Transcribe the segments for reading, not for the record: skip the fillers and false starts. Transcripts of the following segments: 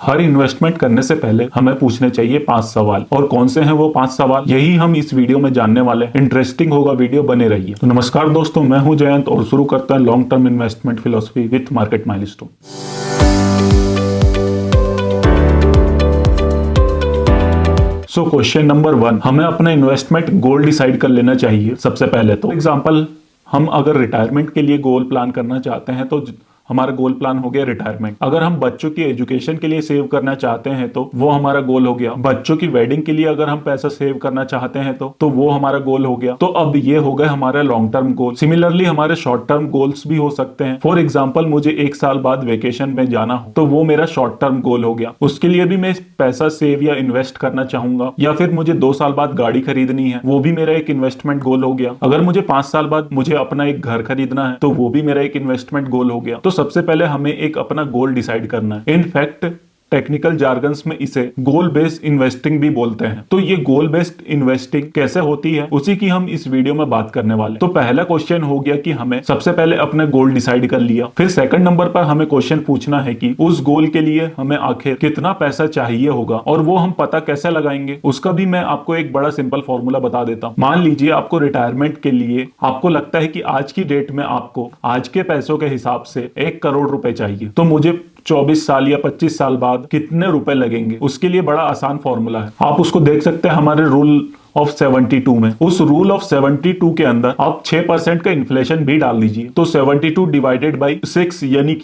हर investment करने से पहले हमें पूछने चाहिए 5 सवाल। और कौन से हैं वो 5 सवाल, यही हम इस वीडियो में जानने वाले हैं। इंटरेस्टिंग होगा, वीडियो बने रहिए। तो नमस्कार दोस्तों, मैं हूं जयंत और शुरू करता है long term investment philosophy with market milestone. So question number 1, हमें अपना इन्वेस्टमेंट गोल डिसाइड कर लेना चाहिए। सबसे पहले तो एग्जांपल, हम अगर रिटायरमेंट के लिए गोल प्लान करना चाहते हैं तो हमारा गोल प्लान हो गया रिटायरमेंट। अगर हम बच्चों की एजुकेशन के लिए सेव करना चाहते हैं तो वो हमारा गोल हो गया। बच्चों की वेडिंग के लिए अगर हम पैसा सेव करना चाहते हैं तो वो हमारा गोल हो गया। तो अब ये हो गए हमारे लॉन्ग टर्म गोल। सिमिलरली हमारे शॉर्ट टर्म गोल्स भी हो सकते हैं। फॉर एग्जाम्पल, मुझे 1 साल बाद वेकेशन में जाना हो तो वो मेरा शॉर्ट टर्म गोल हो गया। उसके लिए भी मैं पैसा सेव या इन्वेस्ट करना चाहूंगा। या फिर मुझे 2 साल बाद गाड़ी खरीदनी है, वो भी मेरा एक इन्वेस्टमेंट गोल हो गया। अगर मुझे 5 साल बाद मुझे अपना एक घर खरीदना है तो वो भी मेरा एक इन्वेस्टमेंट गोल हो गया। तो सबसे पहले हमें एक अपना गोल डिसाइड करना है। इनफैक्ट टेक्निकल जार्गन्स में इसे गोल बेस्ड इन्वेस्टिंग भी बोलते हैं। तो ये गोल बेस्ड इन्वेस्टिंग कैसे होती है, उसी की हम इस वीडियो में बात करने वाले। तो पहला क्वेश्चन हो गया कि हमें सबसे पहले अपने गोल डिसाइड कर लिया। फिर सेकंड नंबर पर हमें क्वेश्चन पूछना है कि उस गोल के लिए हमें आखिर कितना पैसा चाहिए होगा और वो हम पता कैसे लगाएंगे। उसका भी मैं आपको एक बड़ा सिंपल फॉर्मूला बता देता हूं। मान लीजिए आपको रिटायरमेंट के लिए आपको लगता है कि आज की डेट में आपको आज के पैसों के हिसाब से 1 करोड़ रुपए चाहिए। तो मुझे 24 साल या 25 साल बाद कितने रुपए लगेंगे, उसके लिए बड़ा आसान फॉर्मूला है। आप उसको देख सकते हैं हमारे रूल ऑफ 72 में। उस रूल ऑफ 72 के अंदर आप 6% का इन्फ्लेशन भी डाल दीजिए। तो 72 डिवाइडेड बाई 6 यानी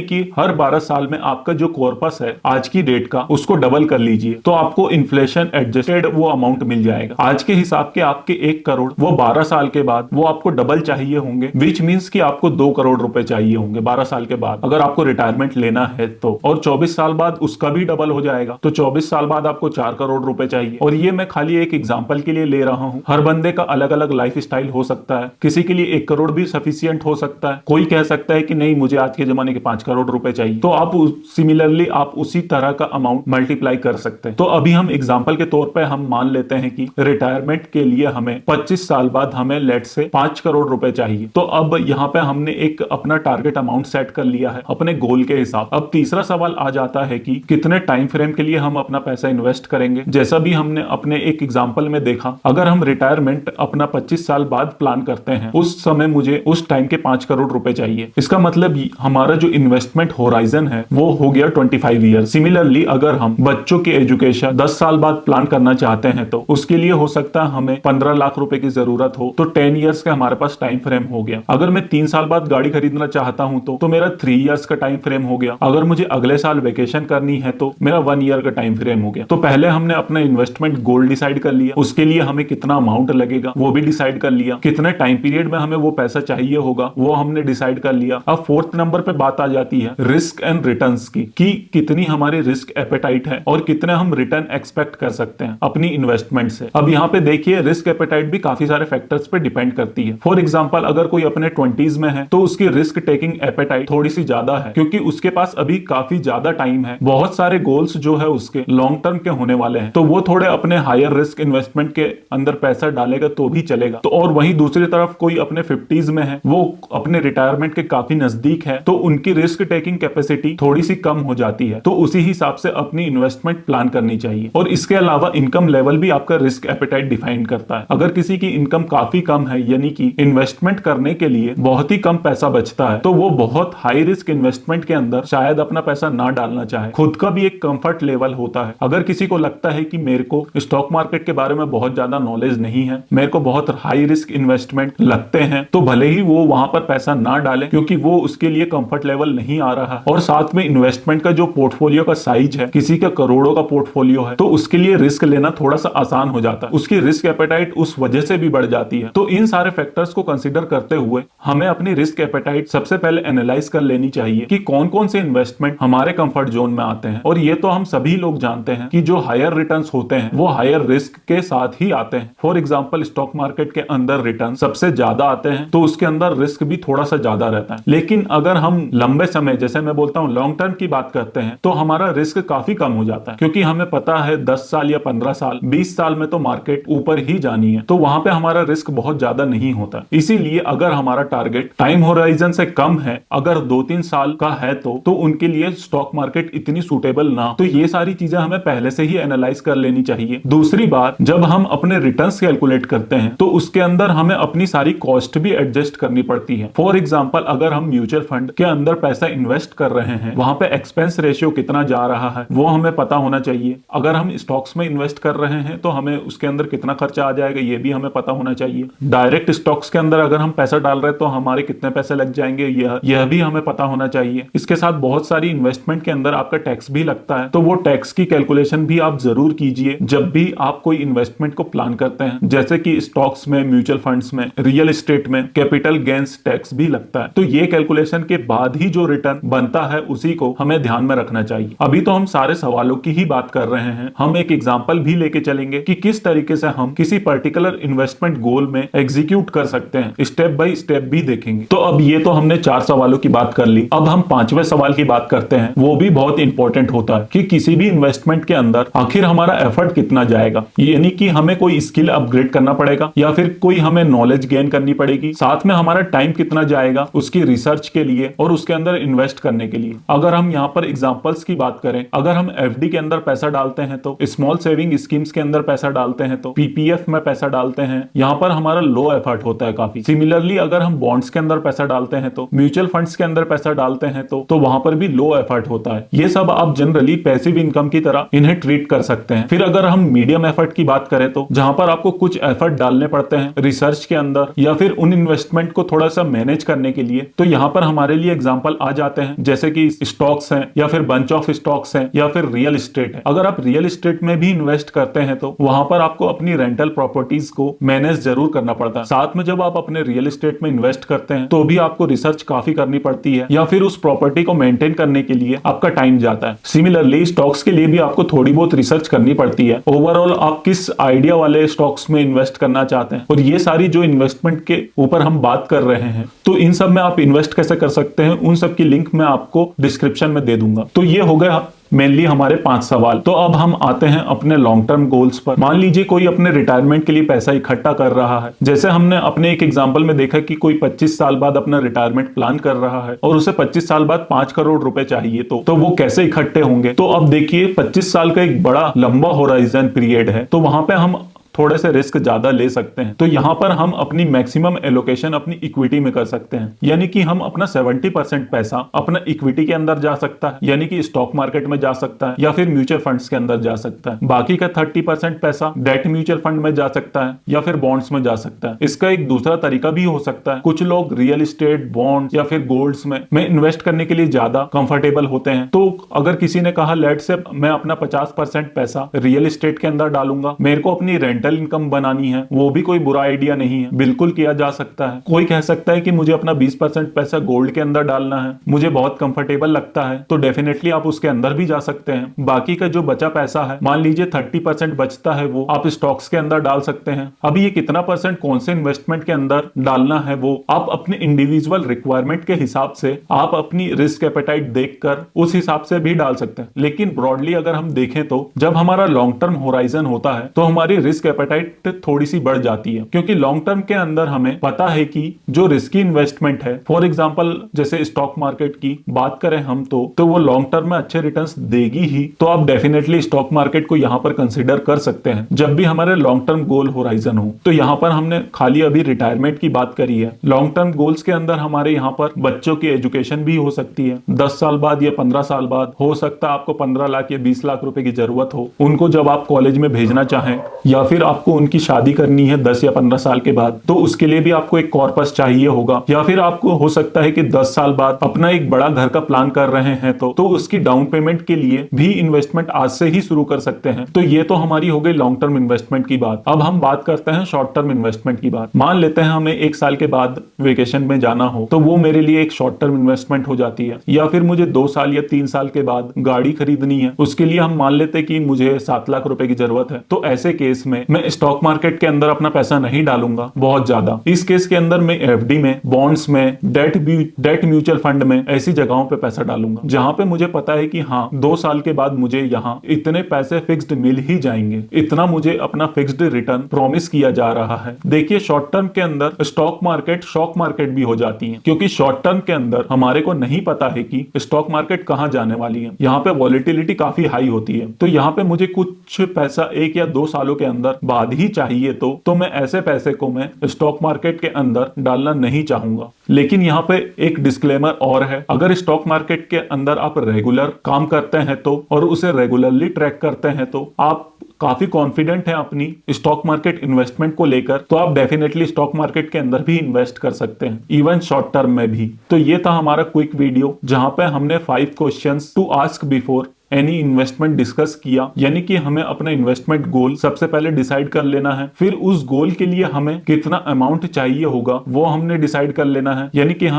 कि हर 12 साल में आपका जो कॉर्पस है आज की डेट का, उसको डबल कर लीजिए तो आपको इन्फ्लेशन एडजस्टेड वो अमाउंट मिल जाएगा। आज के हिसाब के आपके 1 करोड़, वो 12 साल के बाद वो आपको डबल चाहिए होंगे, विच मीन्स कि आपको 2 करोड़ रुपए चाहिए होंगे 12 साल के बाद अगर आपको रिटायरमेंट लेना है तो। और 24 साल बाद उसका भी डबल हो जाएगा। तो 24 साल बाद आपको 4 करोड़ रुपए चाहिए। और ये मैं खाली एक एग्जाम्पल के लिए ले रहा हूं। हर बंदे का अलग अलग लाइफ स्टाइल हो सकता है। किसी के लिए 1 करोड़ भी सफिशियंट हो सकता है। कोई कह सकता है कि नहीं, मुझे आज के जमाने के 5 करोड़ रुपए चाहिए। तो आप सिमिलरली आप उसी तरह का अमाउंट मल्टीप्लाई कर सकते हैं। तो अभी हम एग्जांपल के तौर पे हम मान लेते हैं कि रिटायरमेंट के लिए हमें 25 साल बाद हमें लेट से 5 करोड़ रुपए चाहिए। तो अब यहाँ पे हमने एक अपना टारगेट अमाउंट सेट कर लिया है अपने गोल के हिसाब। अब तीसरा सवाल आ जाता है कि कितने टाइम फ्रेम के लिए हम अपना पैसा इन्वेस्ट करेंगे। जैसा भी हमने अपने एक एग्जांपल में देखा, अगर हम रिटायरमेंट अपना 25 साल बाद प्लान करते हैं, उस समय मुझे उस टाइम के 5 करोड़ रुपए चाहिए। इसका मतलब हमारा जो इन्वेस्टमेंट होराइजन है वो हो गया 25 ईयर। सिमिलरली अगर हम बच्चों की एजुकेशन 10 साल बाद प्लान करना चाहते हैं तो उसके लिए हो सकता है हमें 15 लाख रुपए की जरूरत हो, तो 10 ईयर्स का हमारे पास टाइम फ्रेम हो गया। अगर मैं 3 साल बाद गाड़ी खरीदना चाहता हूं तो मेरा 3 ईयर्स का टाइम फ्रेम हो गया। अगर मुझे अगले साल वेकेशन करनी है तो मेरा 1 ईयर का टाइम फ्रेम हो गया। तो पहले हमने अपना इन्वेस्टमेंट गोल डिसाइड कर लिया, उसके लिए हमें कितना अमाउंट लगेगा वो भी डिसाइड कर लिया, कितने टाइम पीरियड में हमें वो पैसा चाहिए होगा वो हमने डिसाइड कर लिया। अब 4th नंबर पे बात आ जाती है रिस्क एंड रिटर्न्स की, कि कितनी हमारी रिस्क एपेटाइट है और कितने हम रिटर्न एक्सपेक्ट कर सकते हैं अपनी इन्वेस्टमेंट से। अब यहाँ पे देखिए, रिस्क एपेटाइट भी काफी सारे फैक्टर्स पे डिपेंड करती है। फॉर एग्जाम्पल, अगर कोई अपने 20s में है तो उसकी रिस्क टेकिंग एपेटाइट थोड़ी सी ज्यादा है, क्योंकि उसके पास अभी काफी ज्यादा टाइम है। बहुत सारे गोल्स जो है उसके लॉन्ग टर्म के होने वाले हैं, तो वो थोड़े अपने हायर रिस्क इन्वेस्टमेंट के अंदर पैसा डालेगा तो भी चलेगा। तो और वहीं दूसरी तरफ कोई अपने 50s में है, वो अपने रिटायरमेंट के काफी नजदीक है, तो उनकी रिस्क टेकिंग कैपेसिटी थोड़ी सी कम हो जाती है। तो उसी हिसाब से अपनी इन्वेस्टमेंट प्लान करनी चाहिए। और इसके अलावा इनकम लेवल भी आपका रिस्क एपेटाइट डिफाइन करता है। अगर किसी की इनकम काफी कम है, यानी कि इन्वेस्टमेंट करने के लिए बहुत ही कम पैसा बचता है, तो वो बहुत हाई रिस्क इन्वेस्टमेंट के अंदर शायद अपना पैसा ना डालना चाहे। खुद का भी एक कंफर्ट लेवल होता है। अगर किसी को लगता है कि मेरे को स्टॉक मार्केट के बारे में बहुत ज्यादा नॉलेज नहीं है, मेरे को बहुत हाई रिस्क इन्वेस्टमेंट लगते हैं, तो भले ही वो वहां पर पैसा ना डाले, क्योंकि वो उसके लिए कंफर्ट लेवल नहीं आ रहा। और साथ में इन्वेस्टमेंट का जो पोर्टफोलियो का साइज है, किसी का करोड़ों का पोर्टफोलियो है, तो उसके लिए रिस्क लेना थोड़ा सा आसान हो जाता है। उसकी रिस्क एपेटाइट उस वजह से भी बढ़ जाती है। तो इन सारे फैक्टर्स को कंसिडर करते हुए हमें अपनी रिस्क एपेटाइट सबसे पहले एनालाइज कर लेनी चाहिए कि कौन कौन से इन्वेस्टमेंट हमारे कंफर्ट जोन में आते हैं। और ये तो हम सभी लोग जानते हैं कि जो हायर रिटर्न्स होते हैं वो हायर रिस्क के साथ साथ ही आते हैं। फॉर एग्जाम्पल स्टॉक मार्केट के अंदर रिटर्न सबसे ज्यादा आते हैं तो उसके अंदर रिस्क भी थोड़ा सा ज्यादा रहता है। लेकिन अगर हम लंबे समय, जैसे मैं बोलता हूं लॉन्ग टर्म की बात करते हैं, तो हमारा रिस्क काफी कम हो जाता है, क्योंकि हमें पता है 10 साल या 15 साल 20 साल में तो मार्केट ऊपर ही जानी है, तो वहां पे हमारा रिस्क बहुत ज्यादा नहीं होता। इसीलिए अगर हमारा टारगेट टाइम होराइजन से कम है, अगर 2-3 साल का है, तो उनके लिए स्टॉक मार्केट इतनी सूटेबल ना, तो ये सारी चीजें हमें पहले से ही एनालाइज कर लेनी चाहिए। दूसरी बात, जब हम अपने रिटर्न्स कैलकुलेट करते हैं तो उसके अंदर हमें अपनी सारी कॉस्ट भी एडजस्ट करनी पड़ती है। फॉर एग्जाम्पल, अगर हम म्यूचुअल फंड के अंदर पैसा इन्वेस्ट कर रहे हैं, वहां पे एक्सपेंस रेशियो कितना जा रहा है वो हमें पता होना चाहिए। अगर हम स्टॉक्स में इन्वेस्ट कर रहे हैं तो हमें उसके अंदर कितना खर्चा आ जाएगा ये भी हमें पता होना चाहिए। डायरेक्ट स्टॉक्स के अंदर अगर हम पैसा डाल रहे हैं तो हमारे कितने पैसे लग जाएंगे यह भी हमें पता होना चाहिए। इसके साथ बहुत सारी इन्वेस्टमेंट के अंदर आपका टैक्स भी लगता है, तो वो टैक्स की कैलकुलेशन भी आप जरूर कीजिए जब भी आप कोई इन्वेस्टमेंट को प्लान करते हैं। जैसे कि स्टॉक्स में, म्यूचुअल फंड्स में, रियल एस्टेट में कैपिटल गेन्स टैक्स भी लगता है, तो ये कैलकुलेशन के बाद ही जो रिटर्न बनता है उसी को हमें ध्यान में रखना चाहिए। अभी तो हम सारे सवालों की ही बात कर रहे हैं, हम एक एग्जांपल भी लेके चलेंगे कि किस तरीके से हम किसी पर्टिकुलर इन्वेस्टमेंट गोल में एग्जीक्यूट कर सकते हैं, स्टेप बाय स्टेप भी देखेंगे। तो अब ये तो हमने 4 सवालों की बात कर ली, अब हम 5वें सवाल की बात करते हैं। वो भी बहुत इंपॉर्टेंट होता है कि किसी भी इन्वेस्टमेंट के अंदर आखिर हमारा एफर्ट कितना जाएगा, यानी कि हमें कोई स्किल अपग्रेड करना पड़ेगा या फिर कोई हमें नॉलेज गेन करनी पड़ेगी, साथ में हमारा टाइम कितना जाएगा उसकी रिसर्च के लिए और उसके अंदर इन्वेस्ट करने के लिए। अगर हम यहाँ पर एग्जांपल्स की बात करें, अगर हम एफडी के अंदर पैसा डालते हैं तो, स्मॉल सेविंग स्कीम्स के अंदर पैसा डालते हैं तो, पीपीएफ में पैसा डालते हैं, यहाँ पर हमारा लो एफर्ट होता है काफी। सिमिलरली अगर हम बॉन्ड्स के अंदर पैसा डालते हैं तो, म्यूचुअल फंड्स के अंदर पैसा डालते हैं तो वहां पर भी लो एफर्ट होता है। ये सब आप जनरली पैसिव इनकम की तरह इन्हें ट्रीट कर सकते हैं। फिर अगर हम मीडियम एफर्ट की बात करें तो, जहां पर आपको कुछ एफर्ट डालने पड़ते हैं रिसर्च के अंदर या फिर उन इन्वेस्टमेंट को थोड़ा सा मैनेज करने के लिए, तो यहाँ पर हमारे लिए एग्जांपल आ जाते हैं जैसे कि स्टॉक्स हैं या फिर बंच ऑफ स्टॉक्स हैं या फिर रियल एस्टेट है। अगर आप रियल एस्टेट में भी इन्वेस्ट करते हैं तो वहां पर आपको अपनी रेंटल प्रॉपर्टीज को मैनेज जरूर करना पड़ता है। साथ में जब आप अपने रियल एस्टेट में इन्वेस्ट करते हैं तो भी आपको रिसर्च काफी करनी पड़ती है या फिर उस प्रॉपर्टी को मेंटेन करने के लिए आपका टाइम जाता है। सिमिलरली स्टॉक्स के लिए भी आपको थोड़ी बहुत रिसर्च करनी पड़ती है। ओवरऑल आप किस आइडिया वाले स्टॉक्स में इन्वेस्ट करना चाहते हैं, और ये सारी जो इन्वेस्टमेंट के ऊपर हम बात कर रहे हैं, तो इन सब में आप इन्वेस्ट कैसे कर सकते हैं उन सब की लिंक मैं आपको डिस्क्रिप्शन में दे दूंगा। तो ये हो गया मेनली हमारे 5 सवाल। तो अब हम आते हैं अपने लॉन्ग टर्म गोल्स पर। मान लीजिए कोई अपने रिटायरमेंट के लिए पैसा इकट्ठा कर रहा है, जैसे हमने अपने एक एग्जांपल में देखा कि कोई 25 साल बाद अपना रिटायरमेंट प्लान कर रहा है और उसे 25 साल बाद 5 करोड़ रुपए चाहिए, तो वो कैसे इकट्ठे होंगे। तो अब देखिए 25 साल का एक बड़ा लंबा होराइजन पीरियड है, तो वहां पे हम थोड़े से रिस्क ज्यादा ले सकते हैं। तो यहां पर हम अपनी मैक्सिमम एलोकेशन अपनी इक्विटी में कर सकते हैं, यानी कि हम अपना 70% पैसा अपना इक्विटी के अंदर जा सकता है, यानी कि स्टॉक मार्केट में जा सकता है या फिर म्यूचुअल फंड्स के अंदर जा सकता है। बाकी का 30% पैसा डेट म्यूचुअल फंड में जा सकता है या फिर बॉन्ड्स में जा सकता है। इसका एक दूसरा तरीका भी हो सकता है, कुछ लोग रियल एस्टेट, बॉन्ड या फिर गोल्ड्स में इन्वेस्ट करने के लिए ज्यादा कंफर्टेबल होते हैं। तो अगर किसी ने कहा लेट से मैं अपना 50% पैसा रियल एस्टेट के अंदर डालूंगा, मेरे को अपनी रेंटल इनकम बनानी है, वो भी कोई बुरा आइडिया नहीं है, बिल्कुल किया जा सकता है। कोई कह सकता है कि मुझे अपना 20% पैसा गोल्ड के अंदर डालना है, मुझे बहुत कंफर्टेबल लगता है, तो डेफिनेटली आप उसके अंदर भी जा सकते हैं। बाकी का जो बचा पैसा है, मान लीजिए 30% बचता है, वो आप स्टॉक्स के अंदर डाल सकते हैं। अभी ये कितना परसेंट कौन से इन्वेस्टमेंट के अंदर डालना है वो आप अपने इंडिविजुअल रिक्वायरमेंट के हिसाब से, आप अपनी रिस्क एपेटाइट देखकर उस हिसाब से भी डाल सकते हैं। लेकिन ब्रॉडली अगर हम देखें तो जब हमारा लॉन्ग टर्म होराइजन होता है तो हमारी रिस्क एपेटाइट थोड़ी सी बढ़ जाती है, क्योंकि लॉन्ग टर्म के अंदर हमें पता है कि जो रिस्की इन्वेस्टमेंट है, फॉर एग्जांपल जैसे स्टॉक मार्केट की बात करें हम तो वो लॉन्ग टर्म में अच्छे रिटर्न्स देगी ही, तो आप डेफिनेटली स्टॉक मार्केट को यहां पर कंसीडर कर सकते हैं जब भी हमारे लॉन्ग टर्म गोल होराइजन हो। तो यहां पर हमने खाली अभी रिटायरमेंट की बात करी है। लॉन्ग टर्म गोल्स के अंदर हमारे यहाँ पर बच्चों की एजुकेशन भी हो सकती है। 10 साल बाद या 15 साल बाद हो सकता है आपको 15 लाख या 20 लाख रुपए की जरूरत हो, उनको जब आप कॉलेज में भेजना चाहें या फिर आपको उनकी शादी करनी है 10 या 15 साल के बाद, तो उसके लिए भी आपको एक कॉर्पस चाहिए होगा। या फिर आपको हो सकता है कि 10 साल बाद अपना एक बड़ा घर का प्लान कर रहे हैं, तो उसकी डाउन पेमेंट के लिए भी इन्वेस्टमेंट आज से ही शुरू कर सकते हैं। तो ये तो हमारी हो गई लॉन्ग टर्म इन्वेस्टमेंट की बात। अब हम बात करते हैं शॉर्ट टर्म इन्वेस्टमेंट की बात। मान लेते हैं हमें 1 साल के बाद वेकेशन में जाना हो, तो वो मेरे लिए एक शॉर्ट टर्म इन्वेस्टमेंट हो जाती है। या फिर मुझे 2 साल या 3 साल के बाद गाड़ी खरीदनी है, उसके लिए हम मान लेते हैं कि मुझे 7 लाख रुपए की जरूरत है, तो ऐसे केस में मैं स्टॉक मार्केट के अंदर अपना पैसा नहीं डालूंगा बहुत ज्यादा। इस केस के अंदर मैं एफडी में, बॉन्ड्स में, डेट म्यूचुअल फंड में, ऐसी जगहों पे पैसा डालूंगा जहां पे मुझे पता है कि हाँ 2 साल के बाद मुझे यहाँ इतने पैसे फिक्स्ड मिल ही जाएंगे, इतना मुझे अपना फिक्स्ड रिटर्न प्रॉमिस किया जा रहा है। देखिए शॉर्ट टर्म के अंदर स्टॉक मार्केट शॉक मार्केट भी हो जाती है, क्योंकि शॉर्ट टर्म के अंदर हमारे को नहीं पता है कि स्टॉक मार्केट कहां जाने वाली है। यहाँ पे वॉलेटिलिटी काफी हाई होती है, तो यहाँ पे मुझे कुछ पैसा 1 या 2 सालों के अंदर बाद ही चाहिए, तो मैं ऐसे पैसे को मैं स्टॉक मार्केट के अंदर डालना नहीं चाहूंगा। लेकिन यहाँ पे एक डिस्क्लेमर और है, अगर स्टॉक मार्केट के अंदर आप रेगुलर काम करते हैं तो, और उसे रेगुलरली ट्रैक करते हैं तो, आप काफी कॉन्फिडेंट हैं अपनी स्टॉक मार्केट इन्वेस्टमेंट को लेकर, तो आप डेफिनेटली स्टॉक मार्केट के अंदर भी इन्वेस्ट कर सकते हैं, इवन शॉर्ट टर्म में भी। तो ये था हमारा क्विक वीडियो जहां पे हमने 5 questions to ask before any investment discuss किया। यानी कि हमें अपना इन्वेस्टमेंट गोल सबसे पहले डिसाइड कर लेना है, फिर उस गोल के लिए हमें कितना अमाउंट चाहिए होगा वो हमने डिसाइड कर लेना है। यानी कि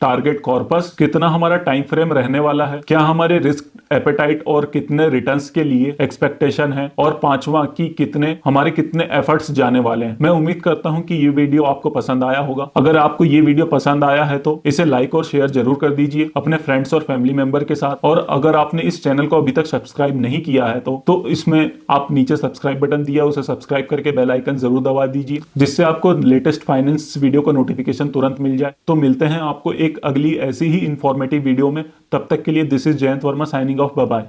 टारगेट कॉर्पस कितना, हमारा टाइम फ्रेम रहने वाला है, क्या हमारे रिस्क एपेटाइट और कितने रिटर्न्स के लिए एक्सपेक्टेशन है, और 5वां कि हमारे कितने एफर्ट्स जाने वाले हैं। मैं उम्मीद करता हूं कि ये वीडियो आपको पसंद आया होगा। अगर आपको ये वीडियो पसंद आया है तो इसे लाइक और शेयर जरूर कर दीजिए अपने फ्रेंड्स और फैमिली मेंबर के साथ। और अगर आपने इस चैनल को अभी तक सब्सक्राइब नहीं किया है तो इसमें आप नीचे सब्सक्राइब बटन दिया, उसे सब्सक्राइब करके बेल आइकन जरूर दबा दीजिए, जिससे आपको लेटेस्ट फाइनेंस वीडियो का नोटिफिकेशन तुरंत मिल जाए। तो मिलते हैं आपको एक अगली ऐसी ही इंफॉर्मेटिव वीडियो में। तब तक के लिए this is Jayant Verma signing off, bye bye.